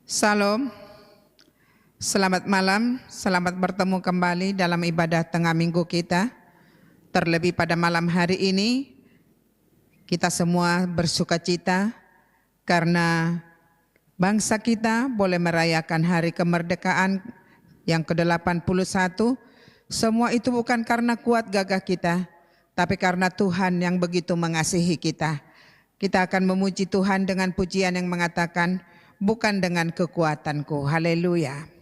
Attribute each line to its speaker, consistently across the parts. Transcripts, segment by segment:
Speaker 1: Salam, selamat malam, selamat bertemu kembali dalam ibadah tengah minggu kita. Terlebih pada malam hari ini, kita semua bersukacita karena bangsa kita boleh merayakan hari kemerdekaan yang ke-81. Semua itu bukan karena kuat gagah kita, tapi karena Tuhan yang begitu mengasihi kita. Kita akan memuji Tuhan dengan pujian yang mengatakan, bukan dengan kekuatanku. Haleluya.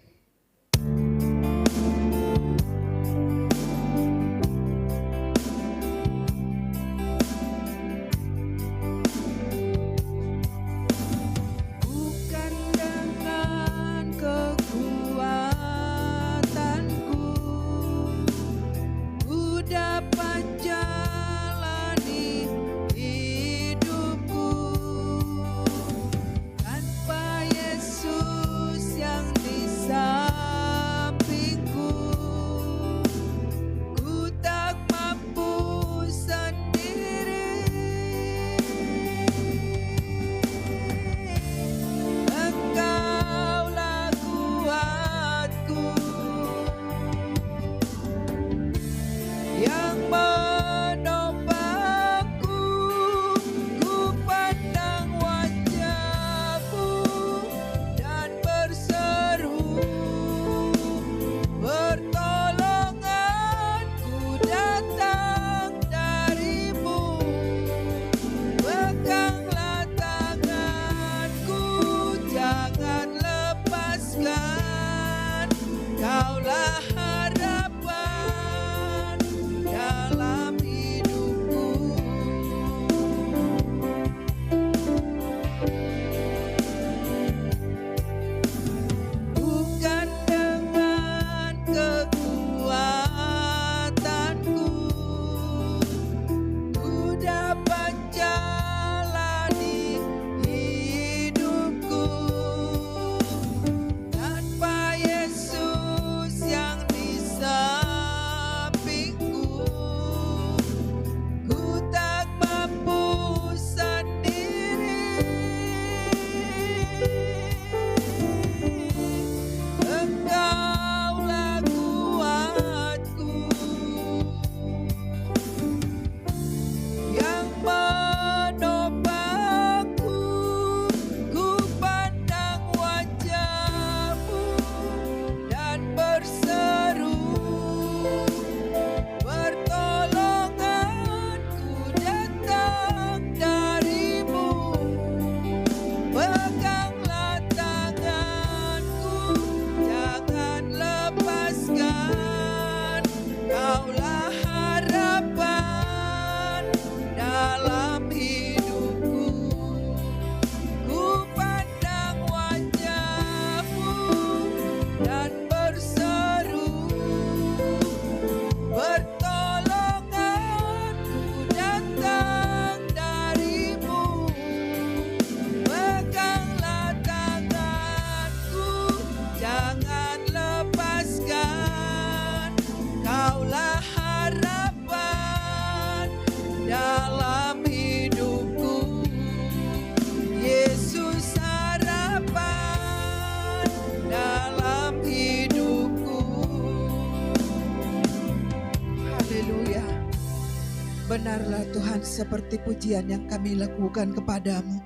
Speaker 2: Benarlah Tuhan, seperti pujian yang kami lakukan kepadamu.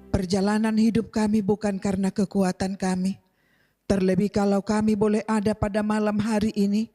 Speaker 2: Perjalanan hidup kami bukan karena kekuatan kami. Terlebih kalau kami boleh ada pada malam hari ini,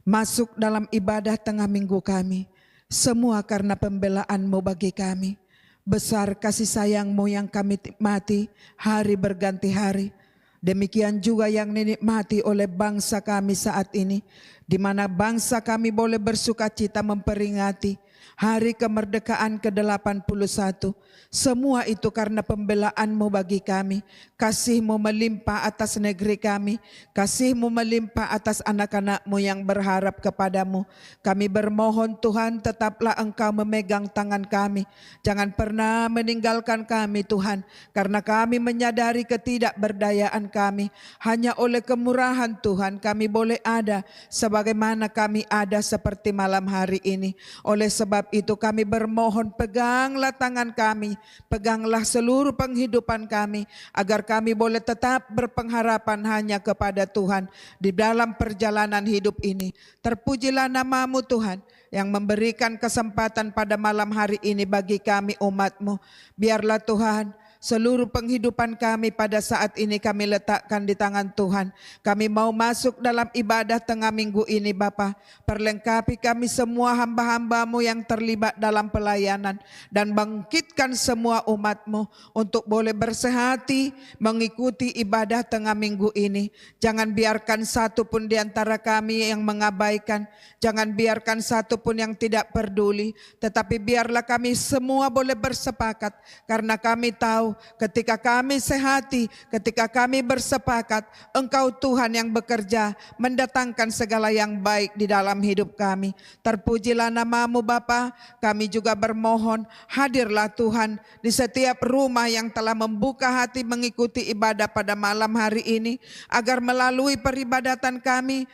Speaker 2: masuk dalam ibadah tengah minggu kami. Semua karena pembelaan-Mu bagi kami. Besar kasih sayang-Mu yang kami nikmati hari berganti hari. Demikian juga yang dinikmati oleh bangsa kami saat ini, di mana bangsa kami boleh bersukacita memperingati hari kemerdekaan ke-81. Semua itu karena pembelaan-Mu bagi kami. Kasih-Mu melimpah atas negeri kami. Kasih-Mu melimpah atas anak-anak-Mu yang berharap kepadamu. Kami bermohon Tuhan, tetaplah Engkau memegang tangan kami. Jangan pernah meninggalkan kami Tuhan, karena kami menyadari ketidakberdayaan kami. Hanya oleh kemurahan Tuhan kami boleh ada sebagaimana kami ada seperti malam hari ini. Oleh sebab sebab itu kami bermohon, peganglah tangan kami, peganglah seluruh penghidupan kami, agar kami boleh tetap berpengharapan hanya kepada Tuhan di dalam perjalanan hidup ini. Terpujilah nama-Mu Tuhan, yang memberikan kesempatan pada malam hari ini bagi kami umat-Mu. Biarlah Tuhan, seluruh penghidupan kami pada saat ini kami letakkan di tangan Tuhan. Kami mau masuk dalam ibadah tengah minggu ini Bapa. Perlengkapi kami semua hamba-hamba-Mu yang terlibat dalam pelayanan. Dan bangkitkan semua umat-Mu untuk boleh bersehati mengikuti ibadah tengah minggu ini. Jangan biarkan satu pun di antara kami yang mengabaikan. Jangan biarkan satu pun yang tidak peduli. Tetapi biarlah kami semua boleh bersepakat. Karena kami tahu ketika kami sehati, ketika kami bersepakat, Engkau Tuhan yang bekerja mendatangkan segala yang baik di dalam hidup kami. Terpujilah nama-Mu Bapa. Kami juga bermohon, hadirlah Tuhan di setiap rumah yang telah membuka hati mengikuti ibadah pada malam hari ini, agar melalui peribadatan kami,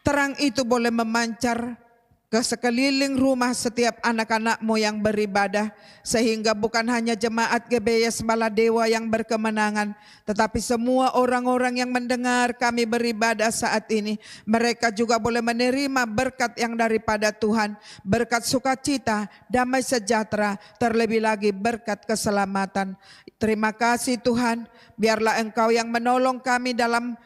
Speaker 2: terang itu boleh memancar ke sekeliling rumah setiap anak-anak-Mu yang beribadah, sehingga bukan hanya jemaat GBS Baladewa yang berkemenangan, tetapi semua orang-orang yang mendengar kami beribadah saat ini, mereka juga boleh menerima berkat yang daripada Tuhan, berkat sukacita, damai sejahtera, terlebih lagi berkat keselamatan. Terima kasih Tuhan, biarlah Engkau yang menolong kami dalam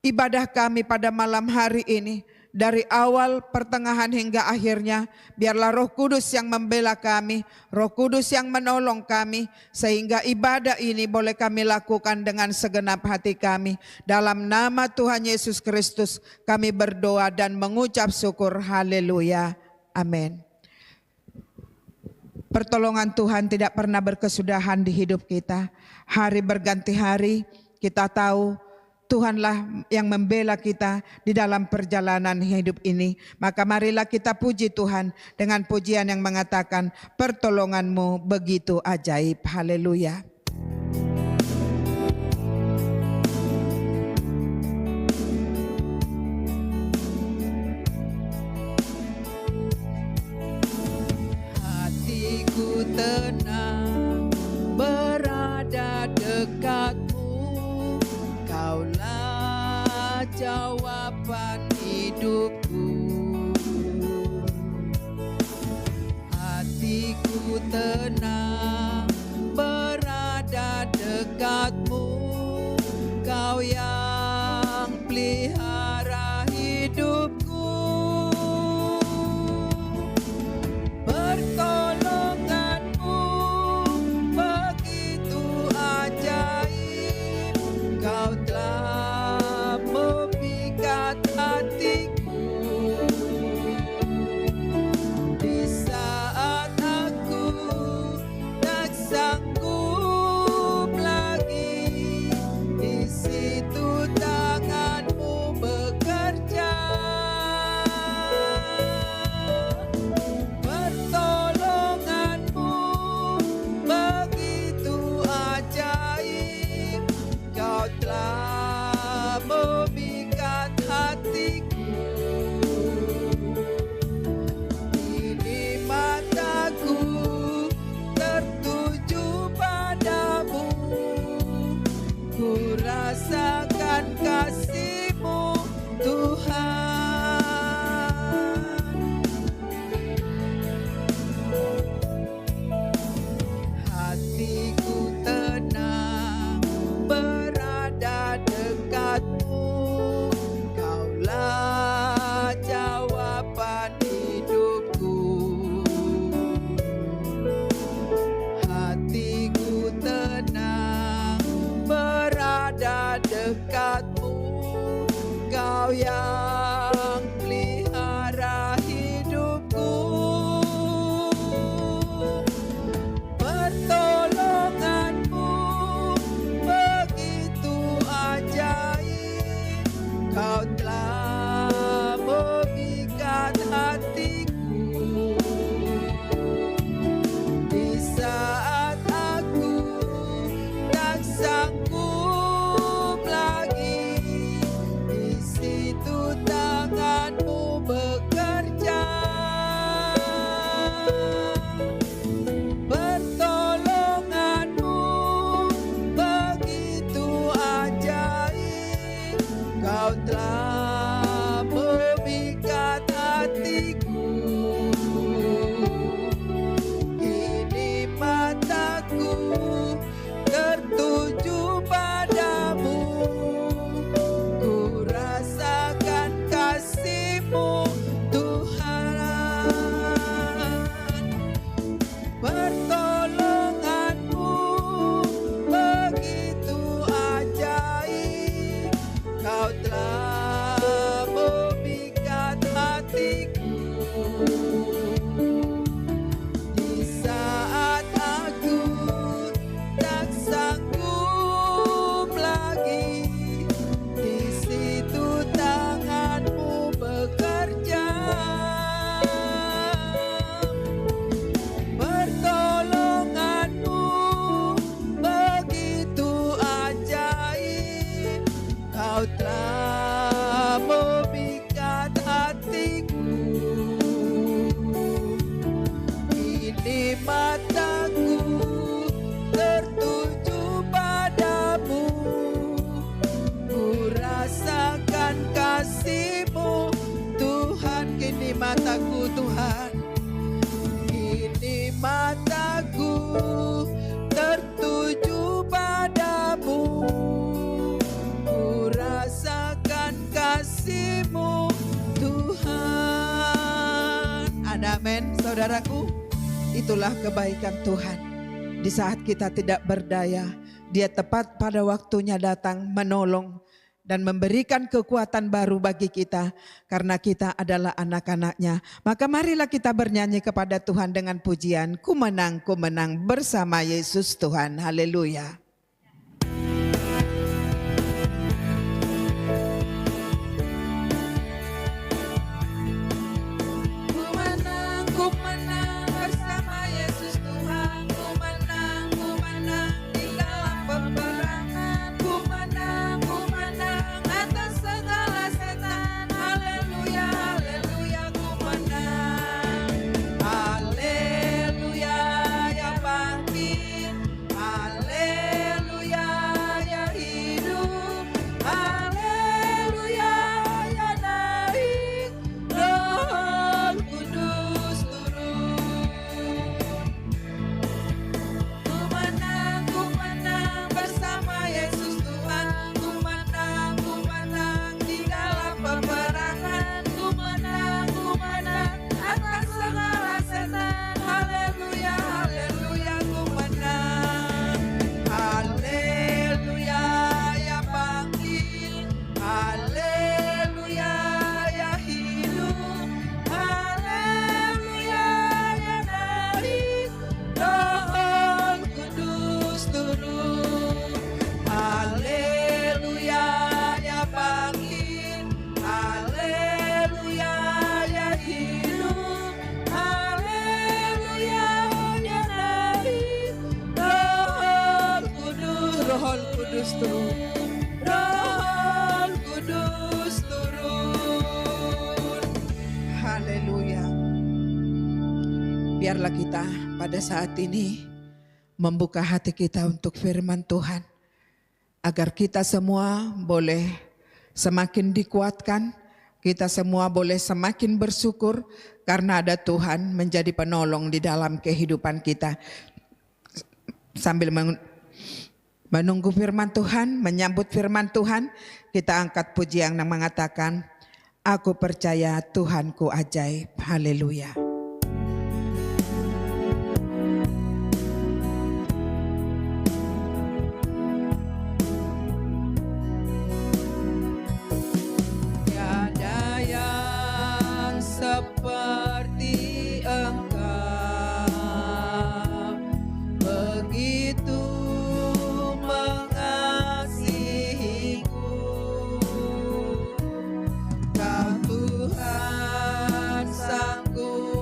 Speaker 2: ibadah kami pada malam hari ini. Dari awal, pertengahan hingga akhirnya, biarlah Roh Kudus yang membela kami, Roh Kudus yang menolong kami, sehingga ibadah ini boleh kami lakukan dengan segenap hati kami. Dalam nama Tuhan Yesus Kristus kami berdoa dan mengucap syukur. Haleluya. Amin. Pertolongan Tuhan tidak pernah berkesudahan di hidup kita. Hari berganti hari, kita tahu Tuhanlah yang membela kita di dalam perjalanan hidup ini. Maka marilah kita puji Tuhan dengan pujian yang mengatakan, pertolongan-Mu begitu ajaib. Haleluya. Hatiku tenang berada dekat-Mu. Kaulah jawaban hidupku. Hatiku tenang berada dekat-Mu. Kau yang pelihara hidupku. Pertolongan-Mu begitu ajaib. Kau telah memikat hatiku di saat aku tak sanggup lagi. Di situ tangan-Mu bekerja. Pertolongan-Mu begitu ajaib. Kau telah memikat hatiku. Kini mataku tertuju padamu. Ku rasakan kasih-Mu Tuhan. Hatiku tenang berada dekat-Mu. Kaulah jawaban hidupku. Hatiku tenang berada dekat-Mu. Kau yang pelihara hidupku. Pertolongan-Mu begitu ajaib. Kau telah memikat hatiku di saat aku tak sanggup lagi. Di situ tak Kau telah memikat hatiku. Kini mataku tertuju padamu. Ku rasakan kasih-Mu Tuhan. Kini mataku Tuhan, kini mataku tertuju padamu. Ku rasakan kasih-Mu Tuhan. Amin, saudaraku. Itulah kebaikan Tuhan. Di saat kita tidak berdaya, Dia tepat pada waktunya datang menolong dan memberikan kekuatan baru bagi kita karena kita adalah anak-anak-Nya. Maka marilah kita bernyanyi kepada Tuhan dengan pujian, ku menang bersama Yesus Tuhan. Haleluya. Ku menang bersama Yesus Tuhan. Ku menang di dalam peperangan. Ku menang atas segala setan. Haleluya, haleluya, ku menang. Haleluya, ya bangkit. Haleluya, ya hidup. Haleluya, ya naik. Roh Kudus turun. Ku menang bersama Yesus Tuhan. Ku menang di dalam peperangan. Ku menang atas segala setan. Haleluya, haleluya, ku menang. Haleluya, ya bangkit. Haleluya, ya hidup. Haleluya, ya naik. Roh Kudus turun. Haleluya, ya bangkit. Haleluya, ya hidup. Haleluya, ya naik. Roh Kudus turun. Roh Kudus turun. Haleluya. Biarlah kita pada saat ini membuka hati kita untuk firman Tuhan, agar kita semua boleh semakin dikuatkan, kita semua boleh semakin bersyukur karena ada Tuhan menjadi penolong di dalam kehidupan kita. Sambil menunggu firman Tuhan, menyambut firman Tuhan, kita angkat pujian yang mengatakan, aku percaya Tuhanku ajaib. Haleluya. Tiada yang seperti Engkau, begitu mengasihiku. Kau Tuhan sanggup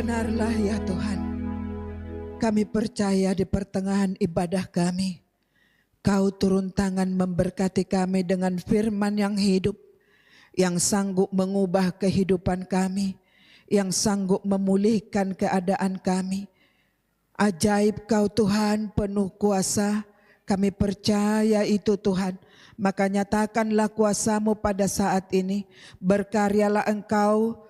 Speaker 2: Benarlah ya Tuhan, kami percaya di pertengahan ibadah kami, Kau turun tangan memberkati kami dengan firman yang hidup, yang sanggup mengubah kehidupan kami, yang sanggup memulihkan keadaan kami. Ajaib Kau Tuhan, penuh kuasa, kami percaya itu Tuhan. Maka nyatakanlah kuasa-Mu pada saat ini, berkaryalah Engkau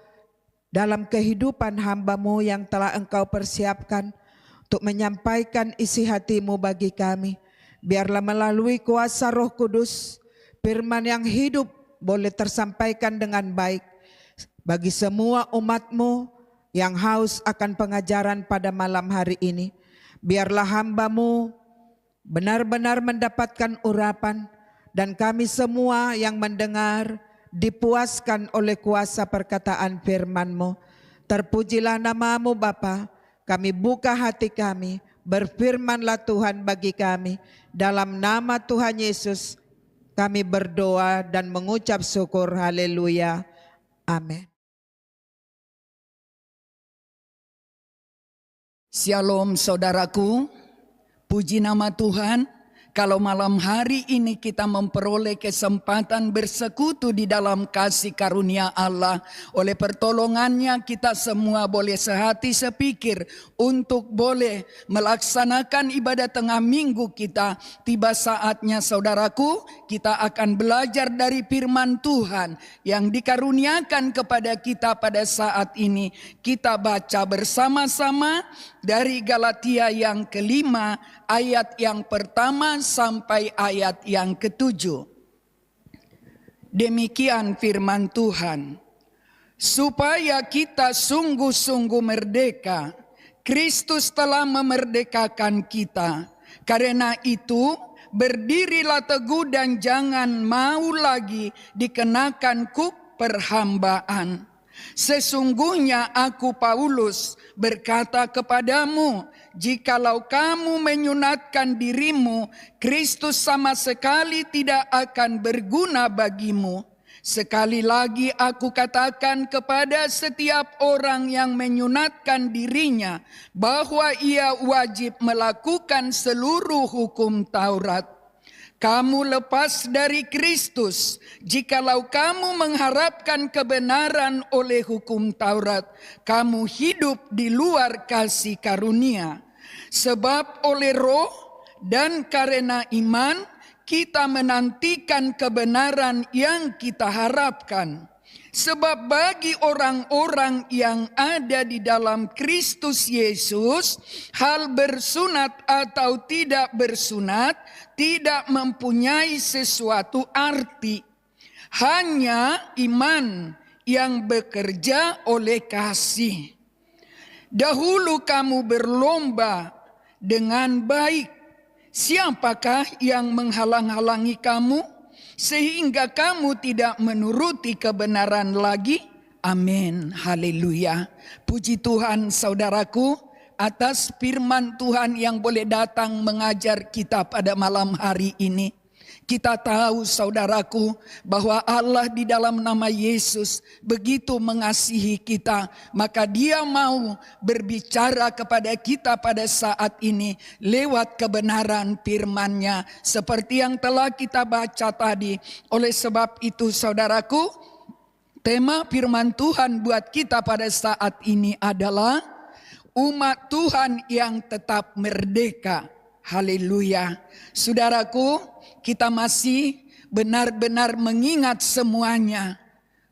Speaker 2: dalam kehidupan hamba-Mu yang telah Engkau persiapkan untuk menyampaikan isi hati-Mu bagi kami. Biarlah melalui kuasa Roh Kudus, firman yang hidup boleh tersampaikan dengan baik bagi semua umat-Mu yang haus akan pengajaran pada malam hari ini. Biarlah hamba-Mu benar-benar mendapatkan urapan, dan kami semua yang mendengar dipuaskan oleh kuasa perkataan firman-Mu. Terpujilah nama-Mu Bapa. Kami buka hati kami, berfirmanlah Tuhan bagi kami. Dalam nama Tuhan Yesus kami berdoa dan mengucap syukur. Haleluya. Amin.
Speaker 3: Shalom saudaraku, puji nama Tuhan. Kalau malam hari ini kita memperoleh kesempatan bersekutu di dalam kasih karunia Allah, oleh pertolongannya kita semua boleh sehati sepikir untuk boleh melaksanakan ibadah tengah minggu kita. Tiba saatnya saudaraku, kita akan belajar dari firman Tuhan yang dikaruniakan kepada kita pada saat ini. Kita baca bersama-sama dari Galatia yang kelima, ayat yang pertama sampai ayat yang ketujuh. Demikian firman Tuhan. Supaya kita sungguh-sungguh merdeka, Kristus telah memerdekakan kita. Karena itu, berdirilah teguh dan jangan mau lagi dikenakan kuk perhambaan. Sesungguhnya aku Paulus berkata kepadamu, jikalau kamu menyunatkan dirimu, Kristus sama sekali tidak akan berguna bagimu. Sekali lagi aku katakan kepada setiap orang yang menyunatkan dirinya, bahwa ia wajib melakukan seluruh hukum Taurat. Kamu lepas dari Kristus, jikalau kamu mengharapkan kebenaran oleh hukum Taurat, kamu hidup di luar kasih karunia. Sebab oleh Roh dan karena iman, kita menantikan kebenaran yang kita harapkan. Sebab bagi orang-orang yang ada di dalam Kristus Yesus, hal bersunat atau tidak bersunat tidak mempunyai sesuatu arti. Hanya iman yang bekerja oleh kasih. Dahulu kamu berlomba dengan baik. Siapakah yang menghalang-halangi kamu? Sehingga kamu tidak menuruti kebenaran lagi. Amin. Haleluya. Puji Tuhan saudaraku, atas firman Tuhan yang boleh datang mengajar kita pada malam hari ini. Kita tahu saudaraku bahwa Allah di dalam nama Yesus begitu mengasihi kita. Maka Dia mau berbicara kepada kita pada saat ini lewat kebenaran firman-Nya. Seperti yang telah kita baca tadi. Oleh sebab itu saudaraku, tema firman Tuhan buat kita pada saat ini adalah umat Tuhan yang tetap merdeka. Haleluya. Saudaraku, kita masih benar-benar mengingat semuanya.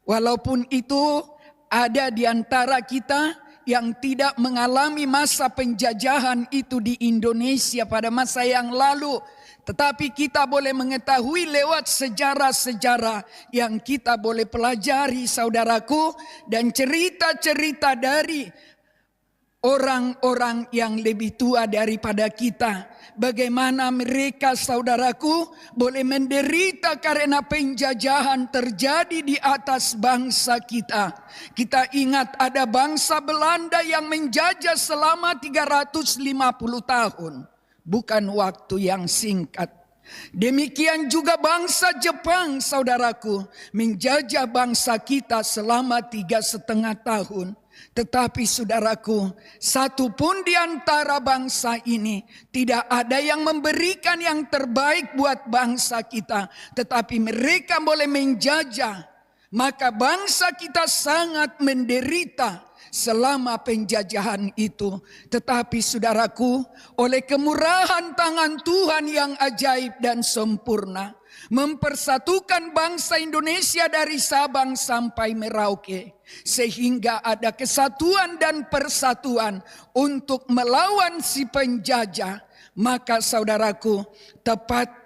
Speaker 3: Walaupun itu ada di antara kita yang tidak mengalami masa penjajahan itu di Indonesia pada masa yang lalu. Tetapi kita boleh mengetahui lewat sejarah-sejarah yang kita boleh pelajari saudaraku. Dan cerita-cerita dari orang-orang yang lebih tua daripada kita. Bagaimana mereka saudaraku boleh menderita karena penjajahan terjadi di atas bangsa kita. Kita ingat ada bangsa Belanda yang menjajah selama 350 tahun. Bukan waktu yang singkat. Demikian juga bangsa Jepang saudaraku menjajah bangsa kita selama 3,5 tahun. Tetapi saudaraku, satu pun di antara bangsa ini tidak ada yang memberikan yang terbaik buat bangsa kita. Tetapi mereka boleh menjajah. Maka bangsa kita sangat menderita selama penjajahan itu. Tetapi saudaraku, oleh kemurahan tangan Tuhan yang ajaib dan sempurna, mempersatukan bangsa Indonesia dari Sabang sampai Merauke, sehingga ada kesatuan dan persatuan untuk melawan si penjajah. Maka saudaraku, tepat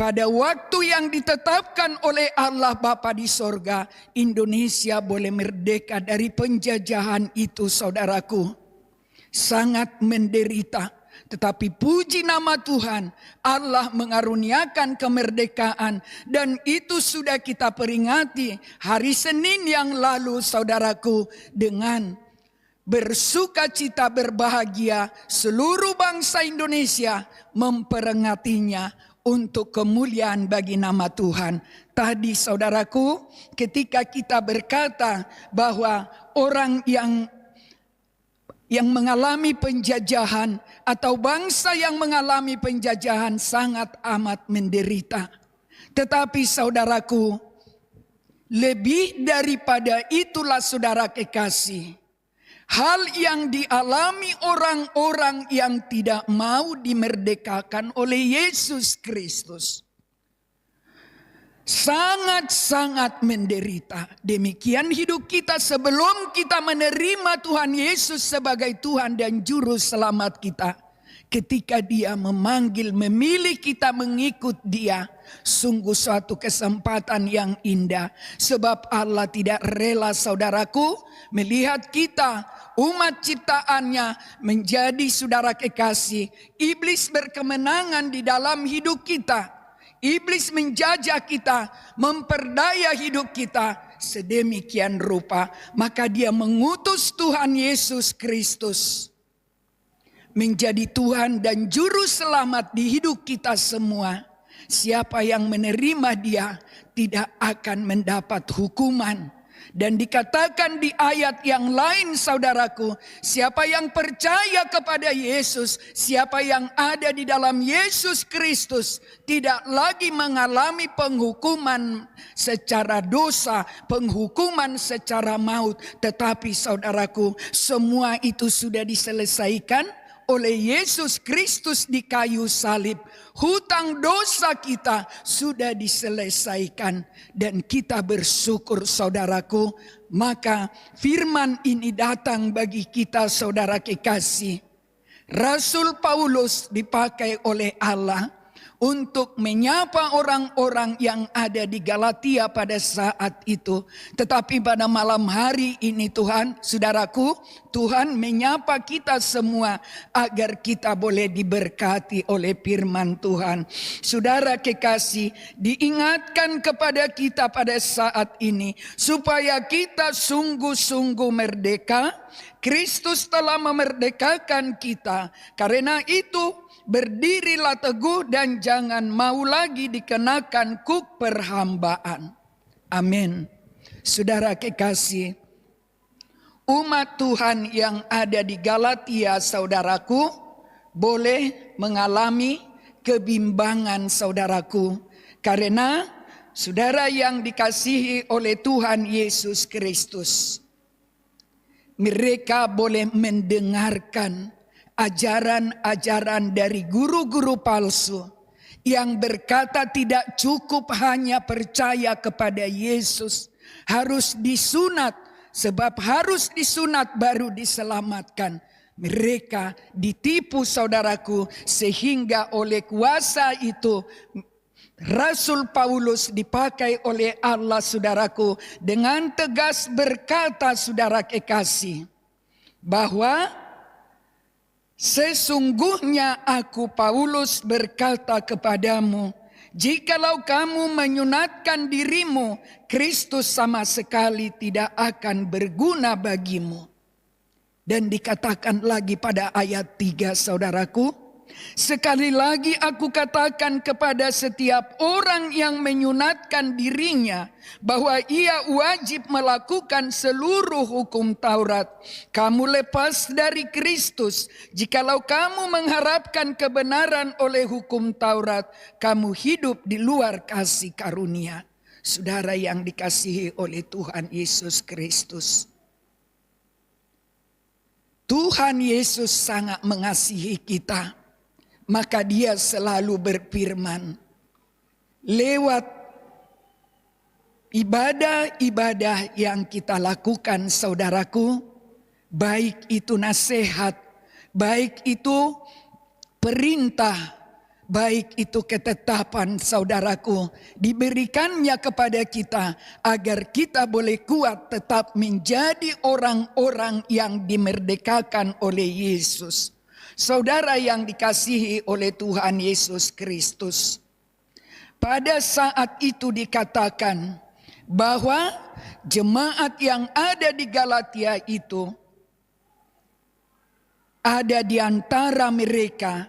Speaker 3: pada waktu yang ditetapkan oleh Allah Bapa di sorga, Indonesia boleh merdeka dari penjajahan itu saudaraku. Sangat menderita. Tetapi puji nama Tuhan, Allah mengaruniakan kemerdekaan, dan itu sudah kita peringati hari Senin yang lalu saudaraku, dengan bersukacita berbahagia seluruh bangsa Indonesia memperingatinya untuk kemuliaan bagi nama Tuhan. Tadi saudaraku, ketika kita berkata bahwa orang yang mengalami penjajahan atau bangsa yang mengalami penjajahan sangat amat menderita. Tetapi saudaraku, lebih daripada itulah saudara kekasih, hal yang dialami orang-orang yang tidak mau dimerdekakan oleh Yesus Kristus sangat-sangat menderita. Demikian hidup kita sebelum kita menerima Tuhan Yesus sebagai Tuhan dan Juru Selamat kita. Ketika Dia memanggil, memilih kita mengikut Dia, sungguh suatu kesempatan yang indah. Sebab Allah tidak rela saudaraku melihat kita, umat ciptaannya, menjadi saudara kekasih. Iblis berkemenangan di dalam hidup kita. Iblis menjajah kita, memperdaya hidup kita sedemikian rupa. Maka Dia mengutus Tuhan Yesus Kristus menjadi Tuhan dan Juru Selamat di hidup kita semua. Siapa yang menerima Dia tidak akan mendapat hukuman. Dan dikatakan di ayat yang lain saudaraku, siapa yang percaya kepada Yesus, siapa yang ada di dalam Yesus Kristus, tidak lagi mengalami penghukuman secara dosa, penghukuman secara maut. Tetapi saudaraku, semua itu sudah diselesaikan oleh Yesus Kristus di kayu salib. Hutang dosa kita sudah diselesaikan dan kita bersyukur saudaraku. Maka firman ini datang bagi kita saudara kekasih. Rasul Paulus dipakai oleh Allah untuk menyapa orang-orang yang ada di Galatia pada saat itu. Tetapi pada malam hari ini Tuhan, saudaraku, Tuhan menyapa kita semua agar kita boleh diberkati oleh firman Tuhan. Saudara kekasih, diingatkan kepada kita pada saat ini supaya kita sungguh-sungguh merdeka. Kristus telah memerdekakan kita. Karena itu, berdirilah teguh dan jangan mau lagi dikenakan kuk perhambaan. Amin. Saudara kekasih, umat Tuhan yang ada di Galatia saudaraku boleh mengalami kebimbangan saudaraku. Karena saudara yang dikasihi oleh Tuhan Yesus Kristus, mereka boleh mendengarkan ajaran-ajaran dari guru-guru palsu yang berkata tidak cukup hanya percaya kepada Yesus, harus disunat, sebab harus disunat baru diselamatkan. Mereka ditipu saudaraku, sehingga oleh kuasa itu Rasul Paulus dipakai oleh Allah saudaraku dengan tegas berkata saudara kekasih bahwa sesungguhnya aku Paulus berkata kepadamu, jikalau kamu menyunatkan dirimu, Kristus sama sekali tidak akan berguna bagimu. Dan dikatakan lagi pada ayat 3 saudaraku, Sekali lagi aku katakan kepada setiap orang yang menyunatkan dirinya bahwa ia wajib melakukan seluruh hukum Taurat. Kamu lepas dari Kristus. Jikalau kamu mengharapkan kebenaran oleh hukum Taurat, kamu hidup di luar kasih karunia. Saudara yang dikasihi oleh Tuhan Yesus Kristus. Tuhan Yesus sangat mengasihi kita. Maka dia selalu berfirman lewat ibadah-ibadah yang kita lakukan, saudaraku, baik itu nasihat, baik itu perintah, baik itu ketetapan, saudaraku, diberikannya kepada kita agar kita boleh kuat tetap menjadi orang-orang yang dimerdekakan oleh Yesus. Saudara yang dikasihi oleh Tuhan Yesus Kristus. Pada saat itu dikatakan bahwa jemaat yang ada di Galatia itu ada di antara mereka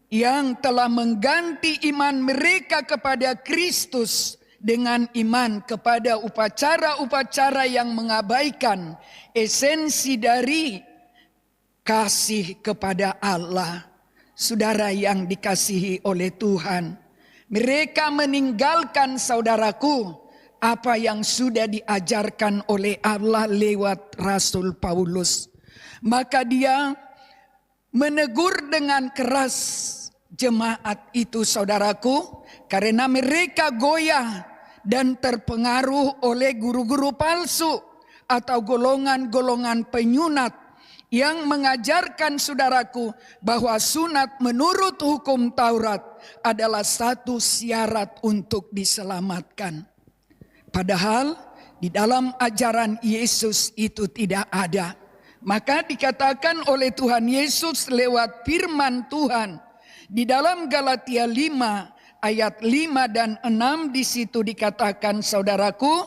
Speaker 3: yang telah mengganti iman mereka kepada Kristus dengan iman kepada upacara-upacara yang mengabaikan esensi dari kasih kepada Allah. Saudara yang dikasihi oleh Tuhan, mereka meninggalkan, saudaraku, apa yang sudah diajarkan oleh Allah lewat Rasul Paulus. Maka dia menegur dengan keras jemaat itu, saudaraku, karena mereka goyah dan terpengaruh oleh guru-guru palsu atau golongan-golongan penyunat yang mengajarkan, saudaraku, bahwa sunat menurut hukum Taurat adalah satu syarat untuk diselamatkan. Padahal di dalam ajaran Yesus itu tidak ada. Maka dikatakan oleh Tuhan Yesus lewat firman Tuhan di dalam Galatia 5 ayat 5 dan 6, di situ dikatakan, saudaraku,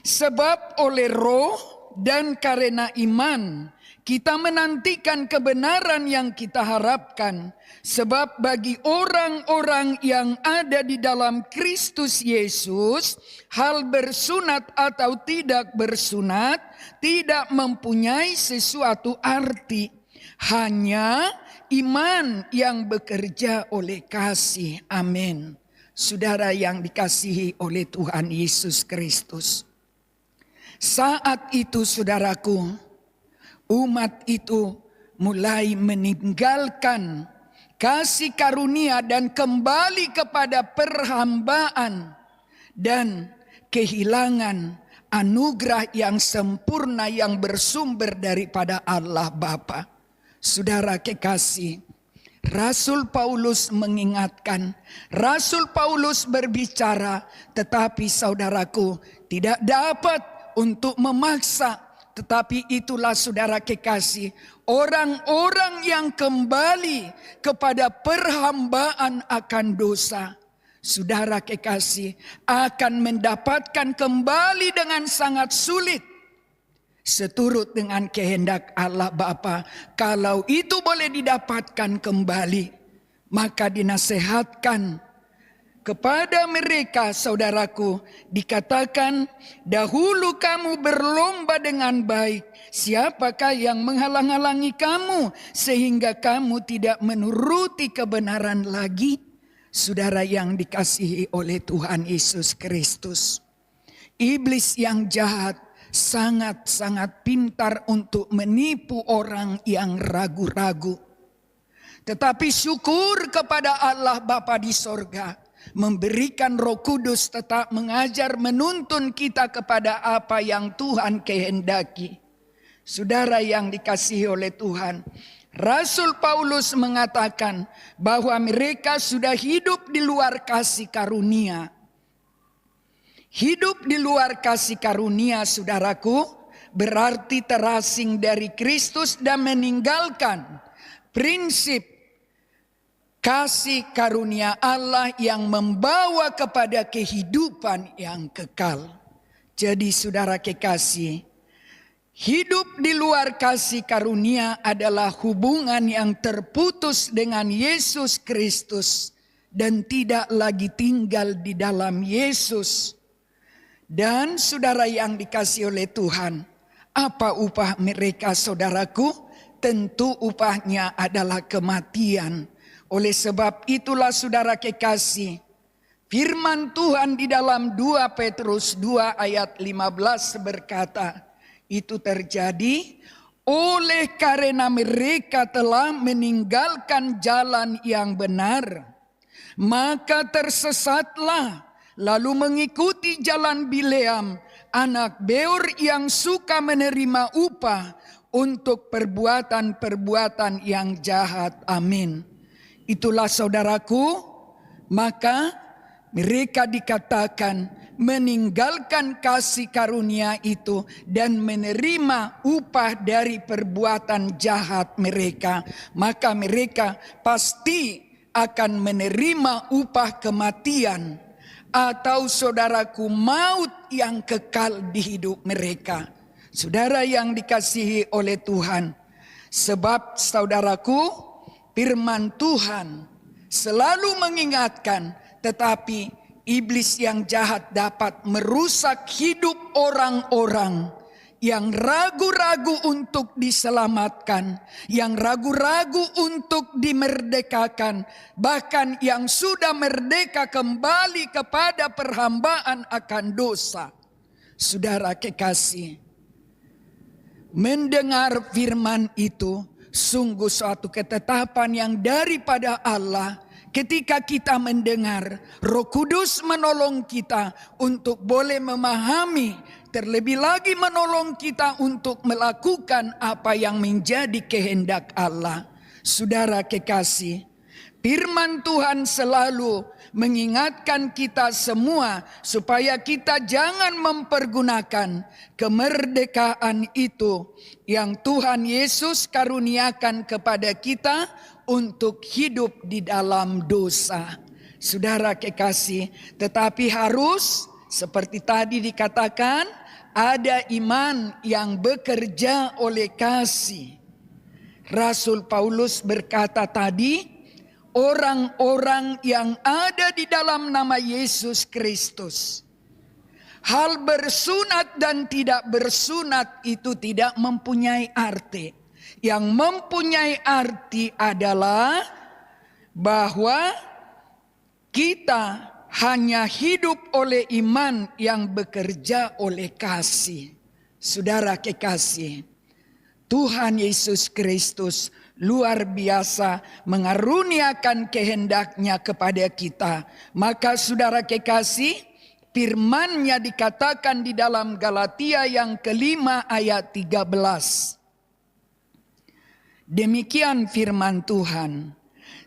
Speaker 3: sebab oleh Roh dan karena iman kita menantikan kebenaran yang kita harapkan. Sebab bagi orang-orang yang ada di dalam Kristus Yesus, hal bersunat atau tidak bersunat tidak mempunyai sesuatu arti. Hanya iman yang bekerja oleh kasih. Amin. Saudara yang dikasihi oleh Tuhan Yesus Kristus. Saat itu, saudaraku, umat itu mulai meninggalkan kasih karunia dan kembali kepada perhambaan dan kehilangan anugerah yang sempurna yang bersumber daripada Allah Bapa. Saudara kekasih, Rasul Paulus mengingatkan, Rasul Paulus berbicara, tetapi saudaraku tidak dapat untuk memaksa. Tetapi itulah, saudara kekasih, orang-orang yang kembali kepada perhambaan akan dosa, saudara kekasih, akan mendapatkan kembali dengan sangat sulit. Seturut dengan kehendak Allah Bapa, kalau itu boleh didapatkan kembali, maka dinasehatkan kepada mereka, saudaraku, dikatakan, dahulu kamu berlomba dengan baik. Siapakah yang menghalang-halangi kamu sehingga kamu tidak menuruti kebenaran lagi? Saudara yang dikasihi oleh Tuhan Yesus Kristus. Iblis yang jahat sangat-sangat pintar untuk menipu orang yang ragu-ragu. Tetapi syukur kepada Allah Bapa di sorga, memberikan Roh Kudus tetap mengajar, menuntun kita kepada apa yang Tuhan kehendaki. Saudara yang dikasihi oleh Tuhan, Rasul Paulus mengatakan bahwa mereka sudah hidup di luar kasih karunia. Hidup di luar kasih karunia, saudaraku, berarti terasing dari Kristus dan meninggalkan prinsip kasih karunia Allah yang membawa kepada kehidupan yang kekal. Jadi saudara kekasih, Hidup di luar kasih karunia adalah hubungan yang terputus dengan Yesus Kristus dan tidak lagi tinggal di dalam Yesus. Dan saudara yang dikasihi oleh Tuhan, apa upah mereka saudaraku? Tentu upahnya adalah kematian. Oleh sebab itulah saudara kekasih, firman Tuhan di dalam 2 Petrus 2 ayat 15 berkata, itu terjadi oleh karena mereka telah meninggalkan jalan yang benar, maka tersesatlah lalu mengikuti jalan Bileam, anak Beor yang suka menerima upah untuk perbuatan-perbuatan yang jahat. Amin. Itulah saudaraku, maka mereka dikatakan meninggalkan kasih karunia itu dan menerima upah dari perbuatan jahat mereka. Maka mereka pasti akan menerima upah kematian atau saudaraku maut yang kekal di hidup mereka. Saudara yang dikasihi oleh Tuhan, sebab saudaraku firman Tuhan selalu mengingatkan, tetapi iblis yang jahat dapat merusak hidup orang-orang yang ragu-ragu untuk diselamatkan, yang ragu-ragu untuk dimerdekakan, bahkan yang sudah merdeka kembali kepada perhambaan akan dosa. Saudara kekasih, mendengar firman itu sungguh suatu ketetapan yang daripada Allah. Ketika kita mendengar, Roh Kudus menolong kita untuk boleh memahami, terlebih lagi menolong kita untuk melakukan apa yang menjadi kehendak Allah. Saudara kekasih, firman Tuhan selalu mengingatkan kita semua supaya kita jangan mempergunakan kemerdekaan itu yang Tuhan Yesus karuniakan kepada kita untuk hidup di dalam dosa. Saudara kekasih, tetapi harus seperti tadi dikatakan, ada iman yang bekerja oleh kasih. Rasul Paulus berkata tadi, orang-orang yang ada di dalam nama Yesus Kristus, hal bersunat dan tidak bersunat itu tidak mempunyai arti. Yang mempunyai arti adalah bahwa kita hanya hidup oleh iman yang bekerja oleh kasih. Saudara kekasih, Tuhan Yesus Kristus luar biasa mengaruniakan kehendaknya kepada kita. Maka saudara kekasih, firman-Nya dikatakan di dalam Galatia yang kelima ayat 13. Demikian firman Tuhan,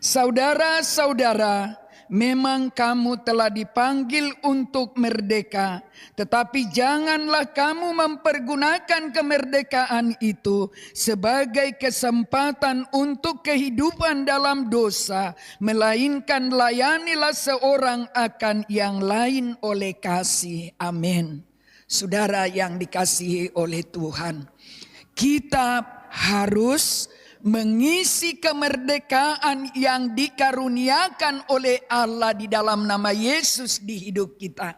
Speaker 3: saudara-saudara, memang kamu telah dipanggil untuk merdeka, tetapi janganlah kamu mempergunakan kemerdekaan itu sebagai kesempatan untuk kehidupan dalam dosa, melainkan layanilah seorang akan yang lain oleh kasih. Amin. Saudara yang dikasihi oleh Tuhan, kita harus mengisi kemerdekaan yang dikaruniakan oleh Allah di dalam nama Yesus di hidup kita.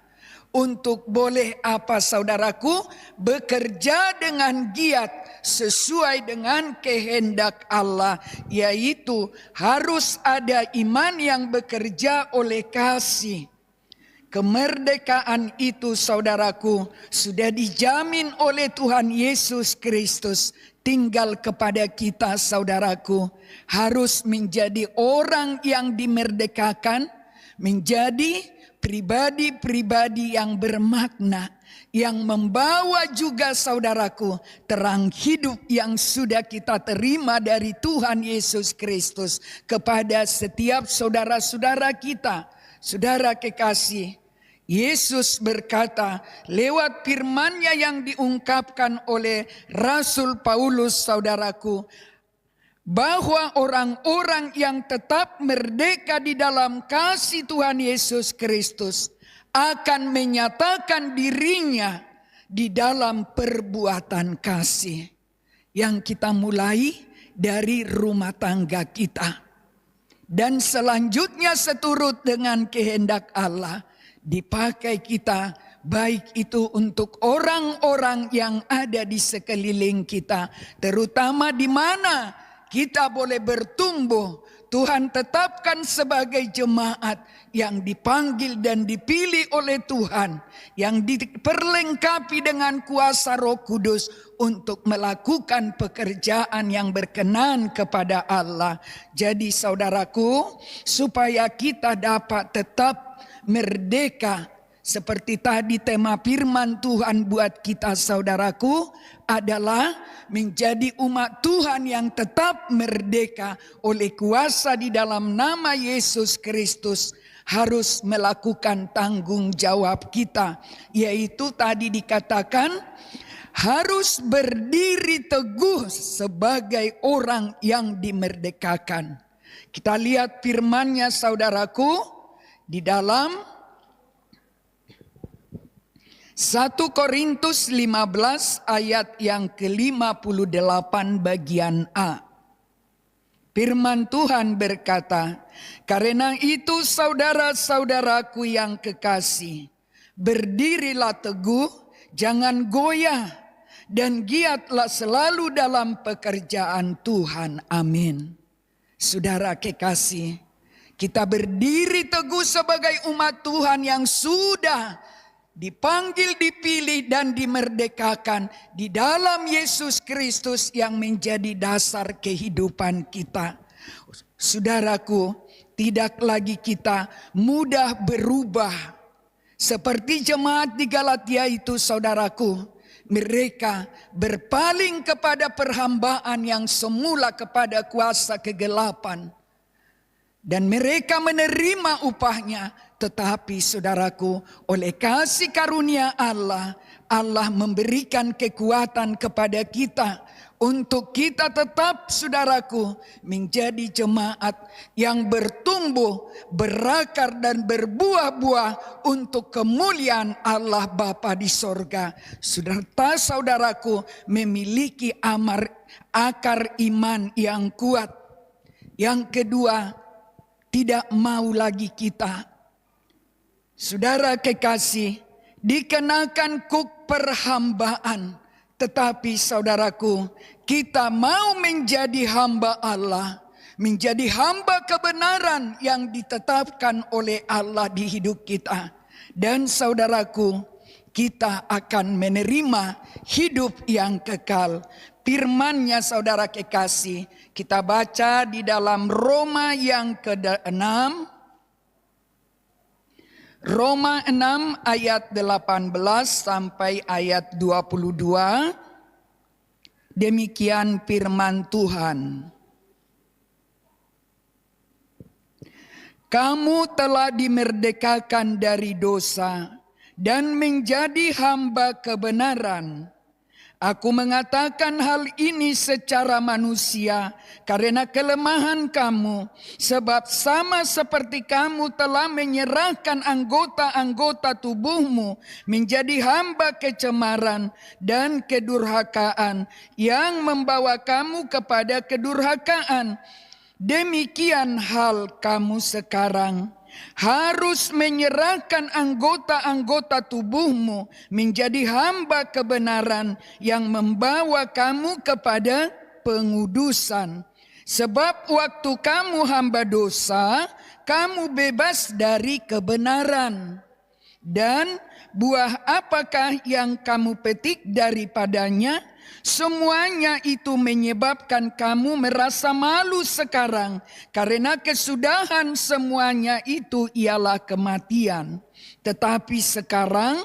Speaker 3: Untuk boleh apa saudaraku? Bekerja dengan giat sesuai dengan kehendak Allah. Yaitu harus ada iman yang bekerja oleh kasih. Kemerdekaan itu saudaraku sudah dijamin oleh Tuhan Yesus Kristus. Tinggal kepada kita saudaraku harus menjadi orang yang dimerdekakan, menjadi pribadi-pribadi yang bermakna, yang membawa juga saudaraku terang hidup yang sudah kita terima dari Tuhan Yesus Kristus kepada setiap saudara-saudara kita. Saudara kekasih, Yesus berkata lewat firman-Nya yang diungkapkan oleh Rasul Paulus saudaraku, bahwa orang-orang yang tetap merdeka di dalam kasih Tuhan Yesus Kristus akan menyatakan dirinya di dalam perbuatan kasih yang kita mulai dari rumah tangga kita. Dan selanjutnya seturut dengan kehendak Allah dipakai kita, baik itu untuk orang-orang yang ada di sekeliling kita, terutama di mana kita boleh bertumbuh. Tuhan tetapkan sebagai jemaat yang dipanggil dan dipilih oleh Tuhan, yang diperlengkapi dengan kuasa Roh Kudus untuk melakukan pekerjaan yang berkenan kepada Allah. Jadi saudaraku, supaya kita dapat tetap merdeka, seperti tadi tema firman Tuhan buat kita saudaraku adalah menjadi umat Tuhan yang tetap merdeka oleh kuasa di dalam nama Yesus Kristus, harus melakukan tanggung jawab kita, yaitu tadi dikatakan harus berdiri teguh sebagai orang yang dimerdekakan. Kita lihat firman-Nya saudaraku di dalam 1 Korintus 15 ayat yang ke-58 bagian A. Firman Tuhan berkata, "Karena itu saudara-saudaraku yang kekasih, berdirilah teguh, jangan goyah, dan giatlah selalu dalam pekerjaan Tuhan." Amin. Saudara kekasih, kita berdiri teguh sebagai umat Tuhan yang sudah dipanggil, dipilih, dan dimerdekakan di dalam Yesus Kristus yang menjadi dasar kehidupan kita. Saudaraku, tidak lagi kita mudah berubah. Seperti jemaat di Galatia itu saudaraku, mereka berpaling kepada perhambaan yang semula kepada kuasa kegelapan. Dan mereka menerima upahnya. Tetapi saudaraku, oleh kasih karunia Allah, Allah memberikan kekuatan kepada kita untuk kita tetap saudaraku menjadi jemaat yang bertumbuh, berakar dan berbuah-buah untuk kemuliaan Allah Bapa di sorga. Saudaraku memiliki akar iman yang kuat. Yang kedua, tidak mau lagi kita, saudara kekasih, dikenakan kuk perhambaan. Tetapi saudaraku, kita mau menjadi hamba Allah, menjadi hamba kebenaran yang ditetapkan oleh Allah di hidup kita. Dan saudaraku, kita akan menerima hidup yang kekal. Firman-Nya saudara kekasih, kita baca di dalam Roma yang ke-6. Roma 6 ayat 18 sampai ayat 22. Demikian firman Tuhan. Kamu telah dimerdekakan dari dosa dan menjadi hamba kebenaran. Aku mengatakan hal ini secara manusia karena kelemahan kamu, sebab sama seperti kamu telah menyerahkan anggota-anggota tubuhmu menjadi hamba kecemaran dan kedurhakaan yang membawa kamu kepada kedurhakaan. Demikian hal kamu sekarang. Harus menyerahkan anggota-anggota tubuhmu menjadi hamba kebenaran yang membawa kamu kepada pengudusan. Sebab waktu kamu hamba dosa, kamu bebas dari kebenaran. Dan buah apakah yang kamu petik daripadanya? Semuanya itu menyebabkan kamu merasa malu sekarang, karena kesudahan semuanya itu ialah kematian. Tetapi sekarang,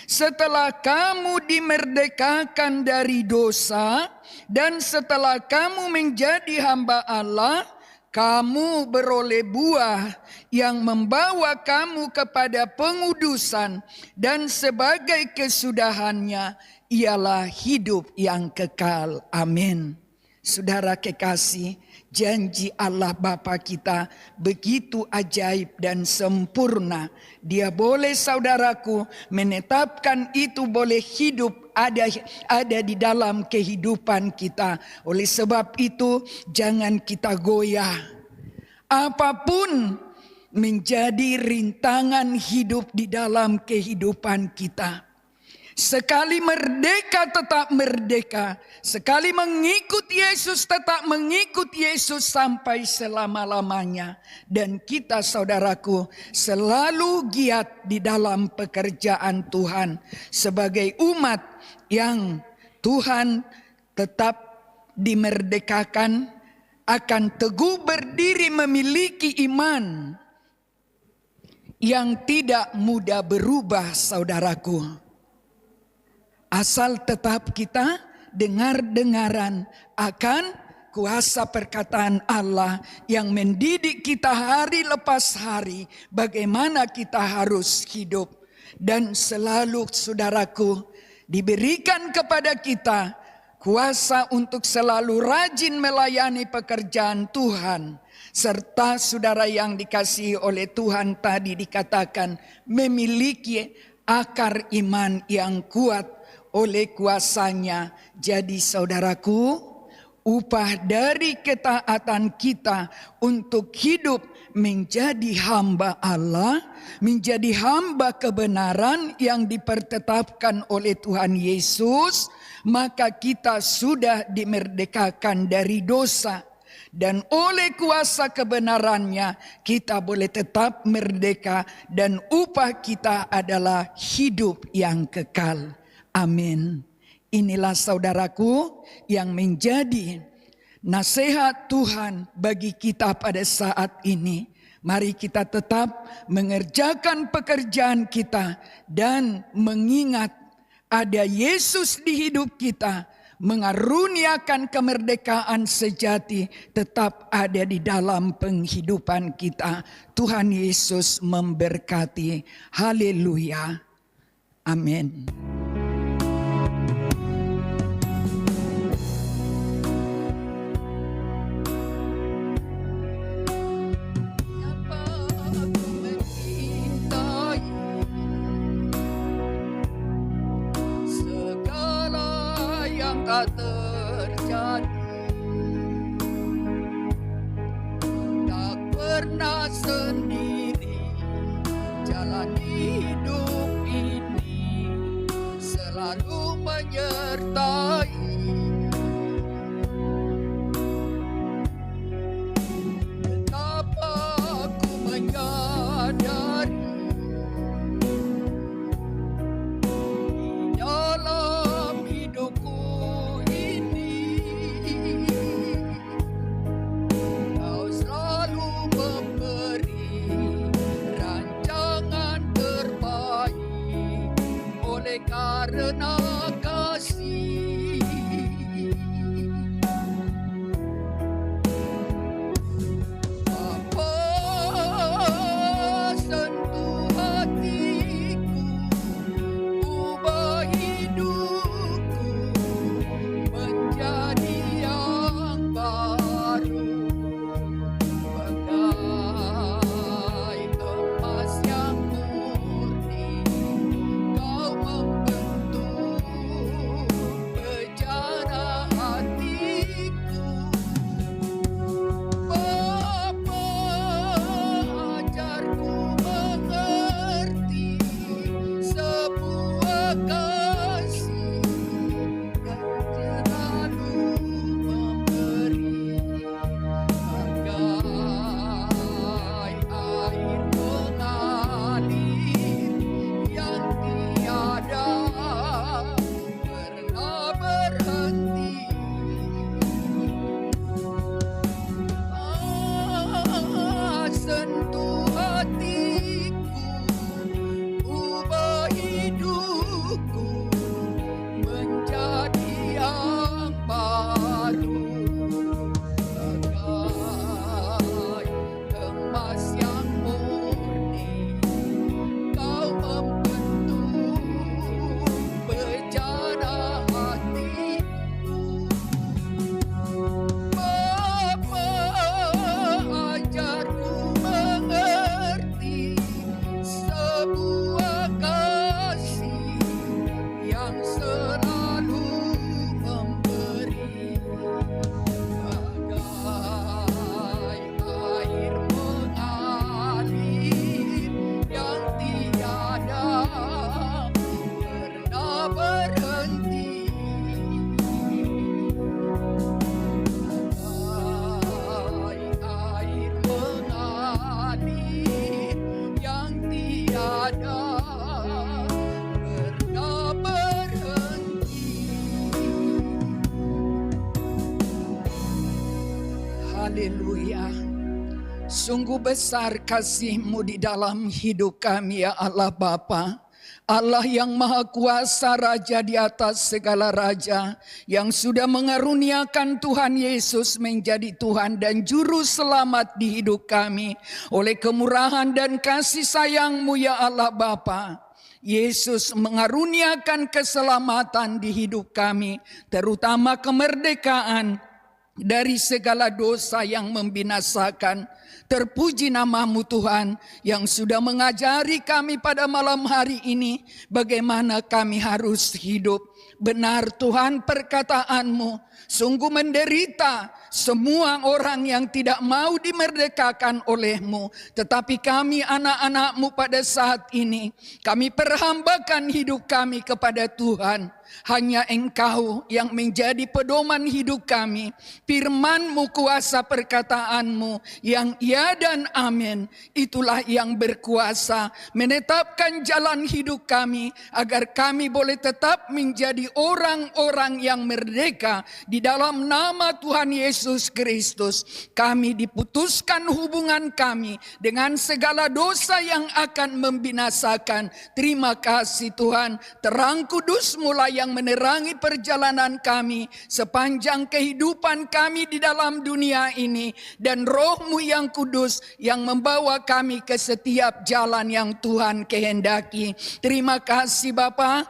Speaker 3: setelah kamu dimerdekakan dari dosa dan setelah kamu menjadi hamba Allah, kamu beroleh buah yang membawa kamu kepada pengudusan, dan sebagai kesudahannya ialah hidup yang kekal. Amin. Saudara kekasih, Janji Allah Bapa kita begitu ajaib dan sempurna. Dia boleh, saudaraku, menetapkan itu boleh hidup ada di dalam kehidupan kita. Oleh sebab itu jangan kita goyah. Apapun menjadi rintangan hidup di dalam kehidupan kita. Sekali merdeka tetap merdeka. Sekali mengikut Yesus tetap mengikut Yesus sampai selama-lamanya. Dan kita, saudaraku, selalu giat di dalam pekerjaan Tuhan. Sebagai umat yang Tuhan tetap dimerdekakan, akan teguh berdiri memiliki iman yang tidak mudah berubah, saudaraku. Asal tetap kita dengar-dengaran akan kuasa perkataan Allah yang mendidik kita hari lepas hari bagaimana kita harus hidup. Dan selalu, saudaraku, diberikan kepada kita kuasa untuk selalu rajin melayani pekerjaan Tuhan. Serta saudara yang dikasihi oleh Tuhan tadi dikatakan memiliki akar iman yang kuat oleh kuasanya. Jadi saudaraku, upah dari ketaatan kita untuk hidup menjadi hamba Allah, menjadi hamba kebenaran yang dipertetapkan oleh Tuhan Yesus, maka kita sudah dimerdekakan dari dosa. Dan oleh kuasa kebenarannya kita boleh tetap merdeka dan upah kita adalah hidup yang kekal. Amin. Inilah saudaraku yang menjadi nasihat Tuhan bagi kita pada saat ini. Mari kita tetap mengerjakan pekerjaan kita dan mengingat ada Yesus di hidup kita, mengaruniakan kemerdekaan sejati tetap ada di dalam penghidupan kita. Tuhan Yesus memberkati. Haleluya. Amin.
Speaker 4: Tak terjadi, tak pernah sendiri. Jalan hidup ini selalu menyertai. Betapa aku menyadari di dalam hidupku Kau selalu memberi rancangan terbaik oleh karena kasih. Bapa, sentuh hatiku, ubah hidupku menjadi yang baru. Bagai emas yang murni, Kau membentuk tiada pernah berhenti.
Speaker 3: Haleluya. Sungguh besar kasih-Mu di dalam hidup kami ya Allah Bapa. Allah yang maha kuasa, Raja di atas segala raja, yang sudah mengaruniakan Tuhan Yesus menjadi Tuhan dan Juru Selamat di hidup kami. Oleh kemurahan dan kasih sayang-Mu ya Allah Bapa, Yesus mengaruniakan keselamatan di hidup kami, terutama kemerdekaan dari segala dosa yang membinasakan. Terpuji nama-Mu Tuhan yang sudah mengajari kami pada malam hari ini bagaimana kami harus hidup. Benar Tuhan, perkataan-Mu sungguh menderita semua orang yang tidak mau dimerdekakan oleh-Mu. Tetapi kami anak-anak-Mu pada saat ini, kami perhambakan hidup kami kepada Tuhan. Hanya Engkau yang menjadi pedoman hidup kami. Firman-Mu, kuasa perkataan-Mu yang ya dan amin, itulah yang berkuasa menetapkan jalan hidup kami agar kami boleh tetap menjadi orang-orang yang merdeka di dalam nama Tuhan Yesus Kristus. Kami diputuskan hubungan kami dengan segala dosa yang akan membinasakan. Terima kasih Tuhan, terang kudus mulai yang menerangi perjalanan kami sepanjang kehidupan kami di dalam dunia ini, dan Roh-Mu yang kudus yang membawa kami ke setiap jalan yang Tuhan kehendaki. Terima kasih Bapa,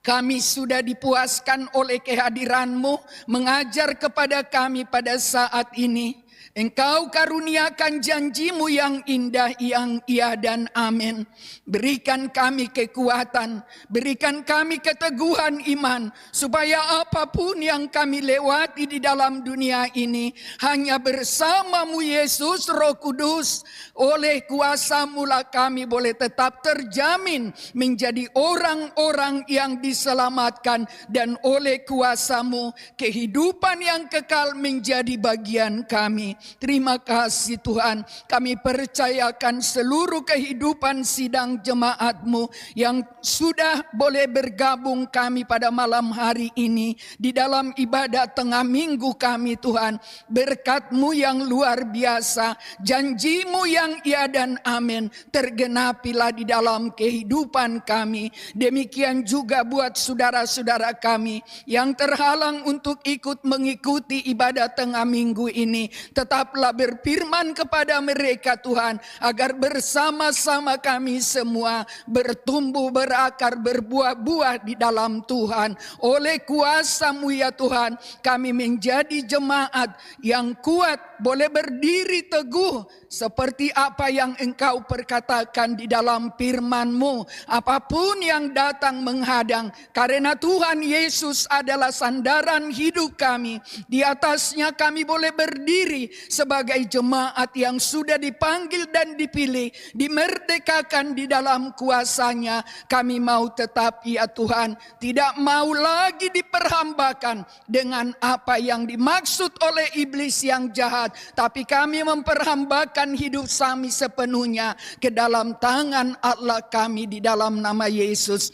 Speaker 3: kami sudah dipuaskan oleh kehadiran-Mu mengajar kepada kami pada saat ini. Engkau karuniakan janji-Mu yang indah, yang iya dan amin. Berikan kami kekuatan, berikan kami keteguhan iman, supaya apapun yang kami lewati di dalam dunia ini, hanya bersama-Mu Yesus Roh Kudus, oleh kuasa-Mu lah kami boleh tetap terjamin menjadi orang-orang yang diselamatkan, dan oleh kuasa-Mu kehidupan yang kekal menjadi bagian kami. Terima kasih Tuhan, kami percayakan seluruh kehidupan sidang jemaat-Mu yang sudah boleh bergabung kami pada malam hari ini di dalam ibadah tengah minggu kami Tuhan. Berkat-Mu yang luar biasa, janji-Mu yang iya dan amin, tergenapilah di dalam kehidupan kami. Demikian juga buat saudara-saudara kami yang terhalang untuk ikut mengikuti ibadah tengah minggu ini. Tetaplah berfirman kepada mereka Tuhan, agar bersama-sama kami semua bertumbuh, berakar, berbuah-buah di dalam Tuhan. Oleh kuasa-Mu ya Tuhan, kami menjadi jemaat yang kuat, boleh berdiri teguh seperti apa yang Engkau perkatakan di dalam firman-Mu. Apapun yang datang menghadang, karena Tuhan Yesus adalah sandaran hidup kami, di atasnya kami boleh berdiri sebagai jemaat yang sudah dipanggil dan dipilih, dimerdekakan di dalam kuasa-Nya. Kami mau tetap ya Tuhan, tidak mau lagi diperhambakan dengan apa yang dimaksud oleh iblis yang jahat, tapi kami memperhambakan hidup kami sepenuhnya ke dalam tangan Allah kami di dalam nama Yesus.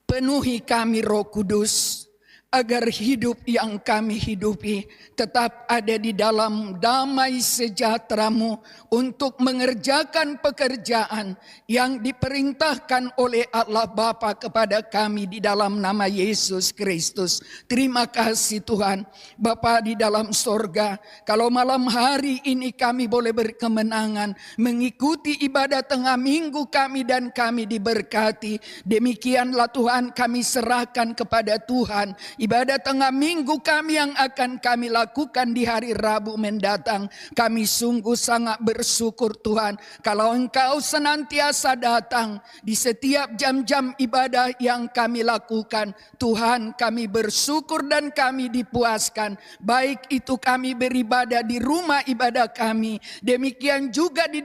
Speaker 3: Penuhi kami Roh Kudus, agar hidup yang kami hidupi tetap ada di dalam damai sejahtera-Mu untuk mengerjakan pekerjaan yang diperintahkan oleh Allah Bapa kepada kami di dalam nama Yesus Kristus. Terima kasih Tuhan Bapa di dalam sorga, kalau malam hari ini kami boleh berkemenangan mengikuti ibadah tengah minggu kami dan kami diberkati. Demikianlah Tuhan, kami serahkan kepada Tuhan ibadah tengah minggu kami yang akan kami lakukan di hari Rabu mendatang. Kami sungguh sangat bersyukur Tuhan, kalau Engkau senantiasa datang di setiap jam-jam ibadah yang kami lakukan. Tuhan, kami bersyukur dan kami dipuaskan, baik itu kami beribadah di rumah ibadah kami, demikian juga di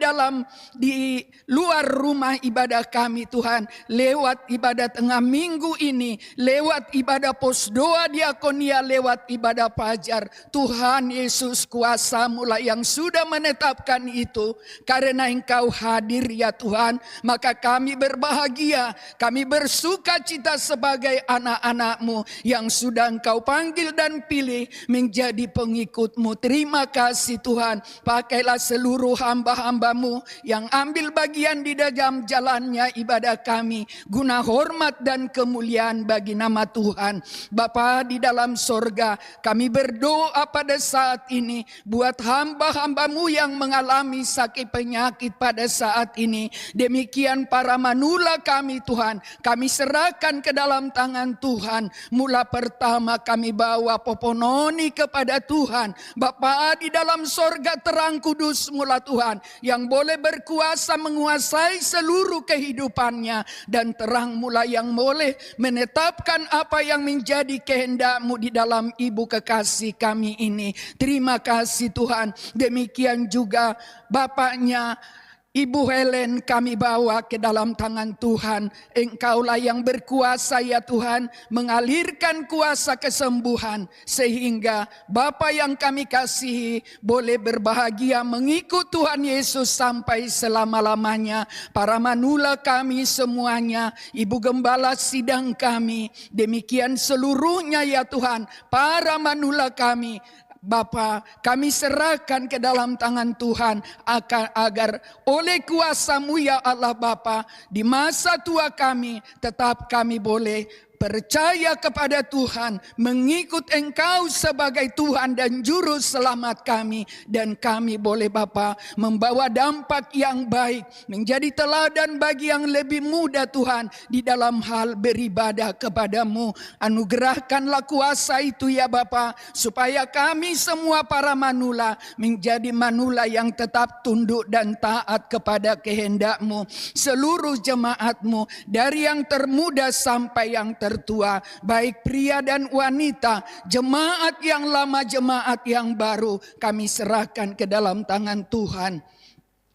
Speaker 3: luar rumah ibadah kami Tuhan, lewat ibadah tengah minggu ini, lewat ibadah posdo doa diakonia lewat ibadah fajar. Tuhan Yesus, kuasa-Mu lah yang sudah menetapkan itu. Karena Engkau hadir ya Tuhan, maka kami berbahagia, kami bersuka cita sebagai anak-anak-Mu yang sudah Engkau panggil dan pilih menjadi pengikut-Mu. Terima kasih Tuhan, pakailah seluruh hamba-hamba-Mu yang ambil bagian di dalam jalannya ibadah kami, guna hormat dan kemuliaan bagi nama Tuhan. Bapa di dalam sorga, kami berdoa pada saat ini buat hamba-hamba-Mu yang mengalami sakit penyakit pada saat ini. Demikian para manula kami Tuhan, kami serahkan ke dalam tangan Tuhan. Mula pertama kami bawa Popononi kepada Tuhan. Bapa di dalam sorga, terang kudus mula Tuhan yang boleh berkuasa menguasai seluruh kehidupannya, dan terang mula yang boleh menetapkan apa yang menjadi kehendak-Mu di dalam ibu kekasih kami ini. Terima kasih Tuhan. Demikian juga bapaknya Ibu Helen kami bawa ke dalam tangan Tuhan. Engkaulah yang berkuasa ya Tuhan, mengalirkan kuasa kesembuhan, sehingga Bapa yang kami kasihi boleh berbahagia mengikut Tuhan Yesus sampai selama-lamanya. Para manula kami semuanya, Ibu Gembala sidang kami, demikian seluruhnya ya Tuhan, para manula kami, Bapa, kami serahkan ke dalam tangan Tuhan agar oleh kuasa-Mu ya Allah Bapa, di masa tua kami tetap kami boleh percaya kepada Tuhan, mengikut Engkau sebagai Tuhan dan Juru Selamat kami. Dan kami boleh Bapa membawa dampak yang baik, menjadi teladan bagi yang lebih muda Tuhan di dalam hal beribadah kepada-Mu. Anugerahkanlah kuasa itu ya Bapa, supaya kami semua para manula menjadi manula yang tetap tunduk dan taat kepada kehendak-Mu. Seluruh jemaat-Mu, dari yang termuda sampai yang tertua, baik pria dan wanita, jemaat yang lama, jemaat yang baru, kami serahkan ke dalam tangan Tuhan.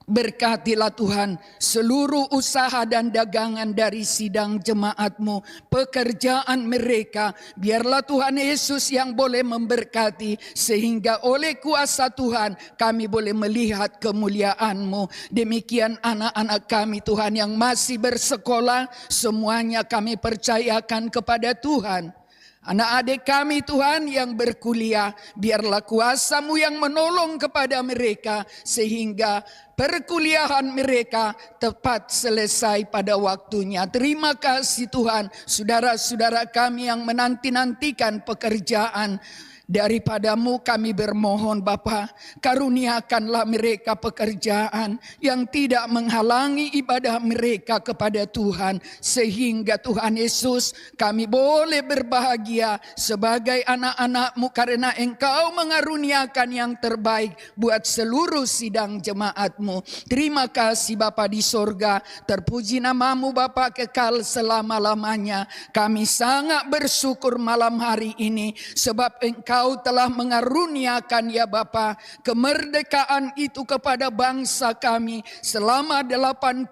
Speaker 3: Berkatilah Tuhan seluruh usaha dan dagangan dari sidang jemaat-Mu, pekerjaan mereka. Biarlah Tuhan Yesus yang boleh memberkati, sehingga oleh kuasa Tuhan kami boleh melihat kemuliaan-Mu. Demikian anak-anak kami Tuhan yang masih bersekolah, semuanya kami percayakan kepada Tuhan. Anak-adik kami Tuhan yang berkuliah, biarlah kuasa-Mu yang menolong kepada mereka, sehingga perkuliahan mereka tepat selesai pada waktunya. Terima kasih Tuhan, saudara-saudara kami yang menanti-nantikan pekerjaan daripada-Mu, kami bermohon Bapa, karuniakanlah mereka pekerjaan yang tidak menghalangi ibadah mereka kepada Tuhan, sehingga Tuhan Yesus kami boleh berbahagia sebagai anak-anak-Mu, karena Engkau mengaruniakan yang terbaik buat seluruh sidang jemaat-Mu. Terima kasih Bapa di sorga, terpuji nama-Mu Bapa kekal selama-lamanya. Kami sangat bersyukur malam hari ini, sebab Engkau telah mengaruniakan ya Bapa kemerdekaan itu kepada bangsa kami selama 81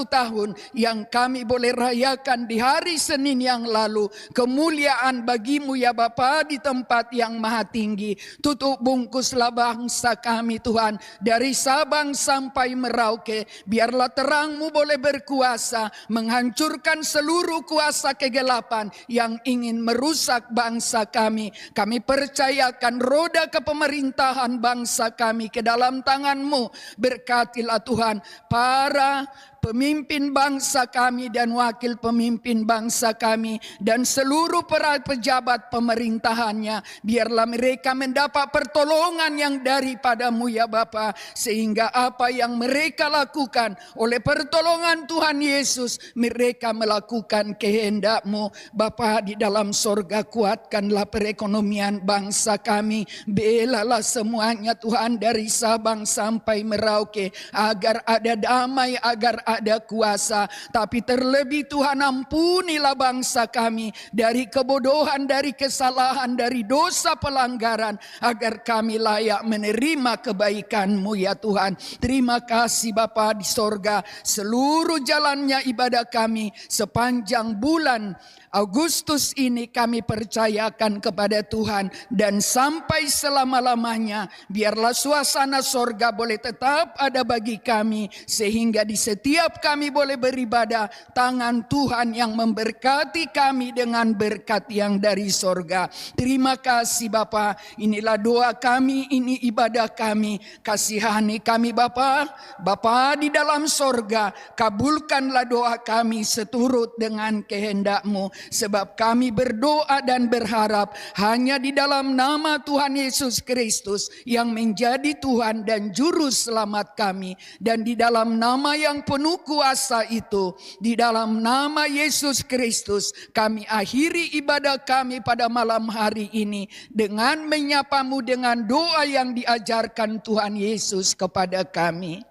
Speaker 3: tahun yang kami boleh rayakan di hari Senin yang lalu. Kemuliaan bagi-Mu ya Bapa di tempat yang maha tinggi. Tutup bungkuslah bangsa kami Tuhan, dari Sabang sampai Merauke. Biarlah terang-Mu boleh berkuasa menghancurkan seluruh kuasa kegelapan yang ingin merusak bangsa kami. Kami percayakan roda kepemerintahan bangsa kami ke dalam tangan-Mu. Berkatilah Tuhan para pemimpin bangsa kami dan wakil pemimpin bangsa kami dan seluruh para pejabat pemerintahannya. Biarlah mereka mendapat pertolongan yang daripada-Mu ya Bapa, sehingga apa yang mereka lakukan oleh pertolongan Tuhan Yesus, mereka melakukan kehendak-Mu. Bapa di dalam sorga, kuatkanlah perekonomian bangsa kami. Belalah semuanya Tuhan, dari Sabang sampai Merauke, agar ada damai, agar ada ada kuasa. Tapi terlebih Tuhan, ampunilah bangsa kami dari kebodohan, dari kesalahan, dari dosa pelanggaran, agar kami layak menerima kebaikan-Mu ya Tuhan. Terima kasih Bapa di sorga, seluruh jalannya ibadah kami sepanjang bulan Agustus ini kami percayakan kepada Tuhan, dan sampai selama-lamanya biarlah suasana sorga boleh tetap ada bagi kami, sehingga di setiap kami boleh beribadah, tangan Tuhan yang memberkati kami dengan berkat yang dari sorga. Terima kasih Bapa, inilah doa kami, ini ibadah kami. Kasihani kami Bapa, Bapa di dalam sorga, kabulkanlah doa kami seturut dengan kehendak-Mu. Sebab kami berdoa dan berharap hanya di dalam nama Tuhan Yesus Kristus yang menjadi Tuhan dan Juru Selamat kami. Dan di dalam nama yang penuh kuasa itu, di dalam nama Yesus Kristus, kami akhiri ibadah kami pada malam hari ini dengan menyapa-Mu dengan doa yang diajarkan Tuhan Yesus kepada kami.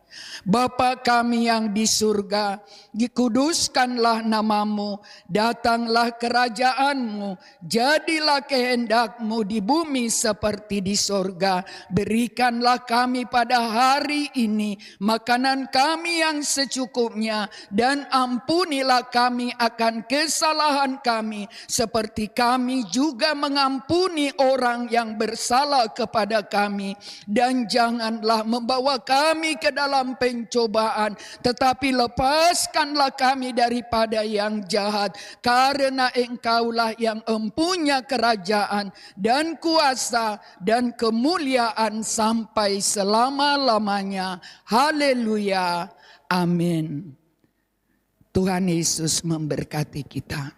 Speaker 3: Bapa kami yang di surga, dikuduskanlah nama-Mu, datanglah kerajaan-Mu, jadilah kehendak-Mu di bumi seperti di surga. Berikanlah kami pada hari ini makanan kami yang secukupnya, dan ampunilah kami akan kesalahan kami, seperti kami juga mengampuni orang yang bersalah kepada kami. Dan janganlah membawa kami ke dalam pencobaan, tetapi lepaskanlah kami daripada yang jahat, karena Engkaulah yang empunya kerajaan dan kuasa dan kemuliaan sampai selama-lamanya. Haleluya, amin. Tuhan Yesus memberkati kita.